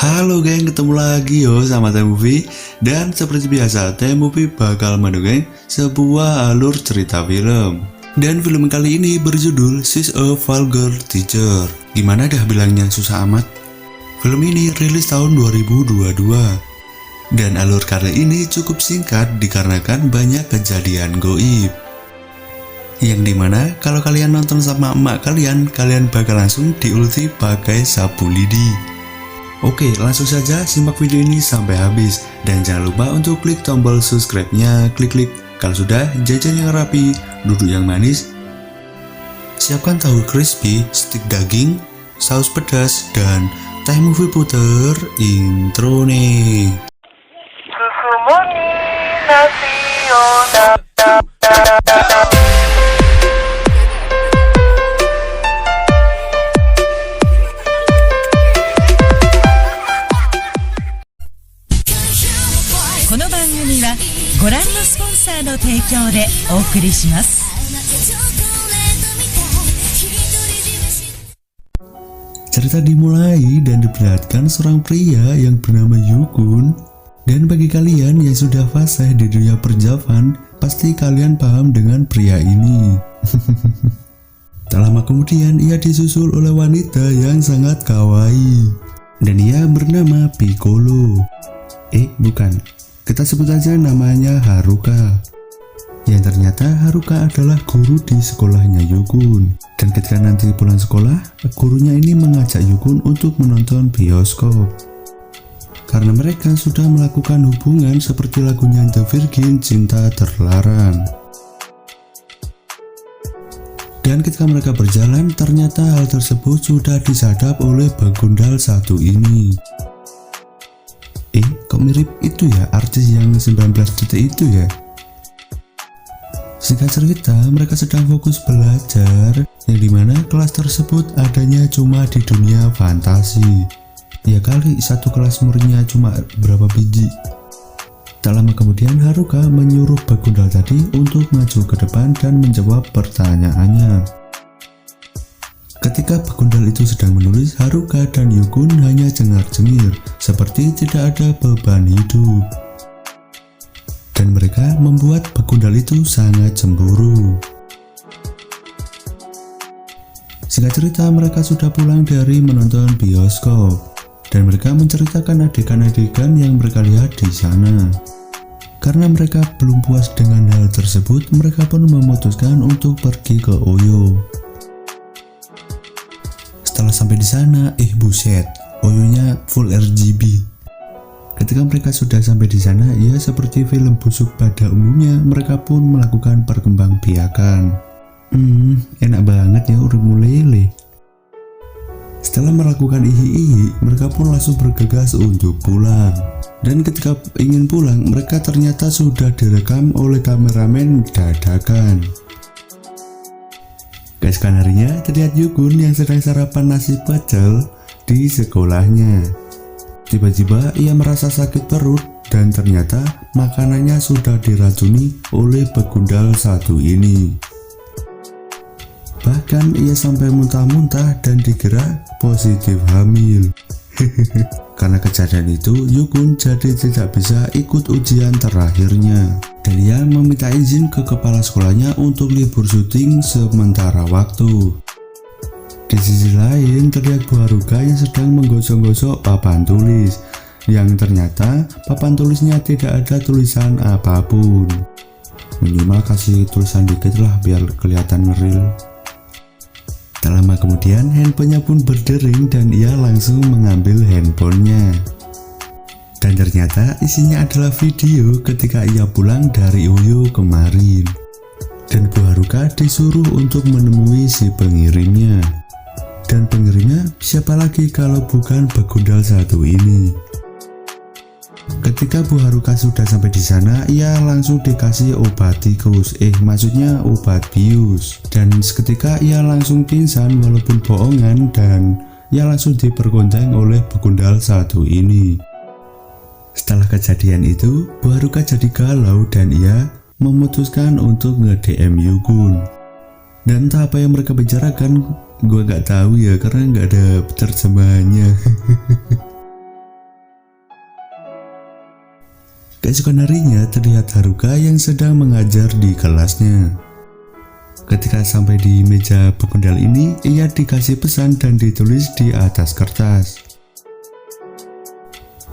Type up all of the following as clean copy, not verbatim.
Halo geng, ketemu lagi yo sama T-Movie. Dan seperti biasa, T-Movie bakal mendongeng sebuah alur cerita film. Dan film kali ini berjudul She's a Vulgar Teacher. Gimana dah bilangnya susah amat? Film ini rilis tahun 2022. Dan alur kali ini cukup singkat dikarenakan banyak kejadian goib. Yang dimana kalau kalian nonton sama emak kalian bakal langsung diulti pakai sapu lidi. Oke, langsung saja simak video ini sampai habis. Dan jangan lupa untuk klik tombol subscribe-nya, klik. Kalau sudah, jajan yang rapi, duduk yang manis. Siapkan tahu crispy, stik daging, saus pedas, dan T-Movie puter intro nih. Susu murni nasional.この番組はご覧のスポンサーの提供でお送りします。Cerita dimulai dan diperlihatkan seorang pria yang bernama Yukun. Dan bagi kalian yang sudah fasih di dunia perjavan, pasti kalian paham dengan pria ini. Tak lama kemudian ia disusul oleh wanita yang sangat kawaii. Dan ia bernama Piccolo. Bukan. Kita sebut aja namanya Haruka. Yang ternyata Haruka adalah guru di sekolahnya Yukun. Dan ketika nanti pulang sekolah, gurunya ini mengajak Yukun untuk menonton bioskop. Karena mereka sudah melakukan hubungan seperti lagunya The Virgin, Cinta Terlarang. Dan ketika mereka berjalan, ternyata hal tersebut sudah disadap oleh begundal satu ini. Kok mirip itu ya, artis yang 19 detik itu ya? Singkat cerita, mereka sedang fokus belajar, yang dimana kelas tersebut adanya cuma di dunia fantasi. Ya kali satu kelas muridnya cuma berapa biji. Tak lama kemudian Haruka menyuruh begundal tadi untuk maju ke depan dan menjawab pertanyaannya. Ketika begundal itu sedang menulis, Haruka dan Yukun hanya cengar-cengir, seperti tidak ada beban hidup. Dan mereka membuat begundal itu sangat cemburu. Singkat cerita, mereka sudah pulang dari menonton bioskop. Dan mereka menceritakan adegan-adegan yang mereka lihat di sana. Karena mereka belum puas dengan hal tersebut, mereka pun memutuskan untuk pergi ke Oyo. Setelah sampai di sana, buset, Oyonya full RGB. Ketika mereka sudah sampai di sana, ya seperti film busuk pada umumnya, mereka pun melakukan perkembangbiakan. Enak banget ya urumu lele. Setelah melakukan ihi-ihi, mereka pun langsung bergegas untuk pulang. Dan ketika ingin pulang, mereka ternyata sudah direkam oleh kameramen dadakan. Keesokan harinya, terlihat Yukun yang sedang sarapan nasi pecel di sekolahnya. Tiba-tiba ia merasa sakit perut dan ternyata makanannya sudah diracuni oleh begundal satu ini. Bahkan ia sampai muntah-muntah dan dikira positif hamil. Karena kejadian itu, Yukun jadi tidak bisa ikut ujian terakhirnya. Dan ia meminta izin ke kepala sekolahnya untuk libur syuting sementara waktu. Di sisi lain, terlihat Bu Haruka yang sedang menggosok-gosok papan tulis, yang ternyata papan tulisnya tidak ada tulisan apapun. Minimal kasih tulisan dikit lah biar kelihatan real. Tak lama kemudian handphonenya pun berdering dan ia langsung mengambil handphonenya. Dan ternyata isinya adalah video ketika ia pulang dari Oyo kemarin. Dan Bu Haruka disuruh untuk menemui si pengirimnya. Dan pengirimnya siapa lagi kalau bukan begundal satu ini. Ketika Bu Haruka sudah sampai di sana, ia langsung dikasih obat tikus, maksudnya obat bius. Dan seketika ia langsung pingsan walaupun bohongan dan ia langsung dipergonceng oleh begundal satu ini. Setelah kejadian itu, Bu Haruka jadi galau dan ia memutuskan untuk nge-DM Yukun. Dan entah apa yang mereka bicarakan, gue gak tahu ya karena gak ada terjemahannya. Keesokan harinya terlihat Haruka yang sedang mengajar di kelasnya. Ketika sampai di meja begundal ini, ia dikasih pesan dan ditulis di atas kertas.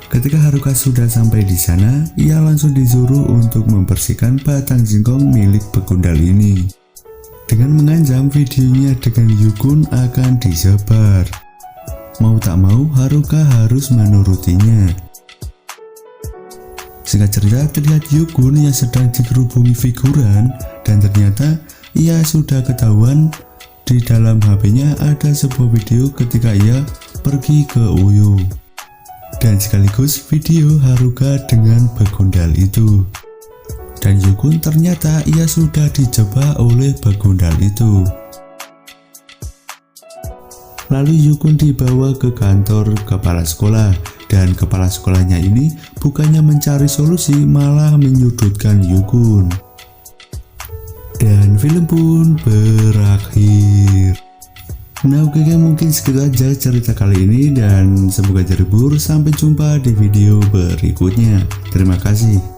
Ketika Haruka sudah sampai di sana, ia langsung disuruh untuk membersihkan batang singkong milik begundal ini. Dengan mengancam videonya dengan Yukun akan disebar. Mau tak mau, Haruka harus menurutinya. Singkat cerita, terlihat Yukun yang sedang digerubungi figuran dan ternyata ia sudah ketahuan di dalam HP-nya ada sebuah video ketika ia pergi ke Uyo. Dan sekaligus video Haruka dengan begundal itu. Dan Yukun ternyata ia sudah dijebak oleh begundal itu. Lalu Yukun dibawa ke kantor kepala sekolah, dan kepala sekolahnya ini bukannya mencari solusi malah menyudutkan Yukun. Dan film pun berakhir. Nah oke, mungkin segitu aja cerita kali ini dan semoga terhibur. Sampai jumpa di video berikutnya. Terima kasih.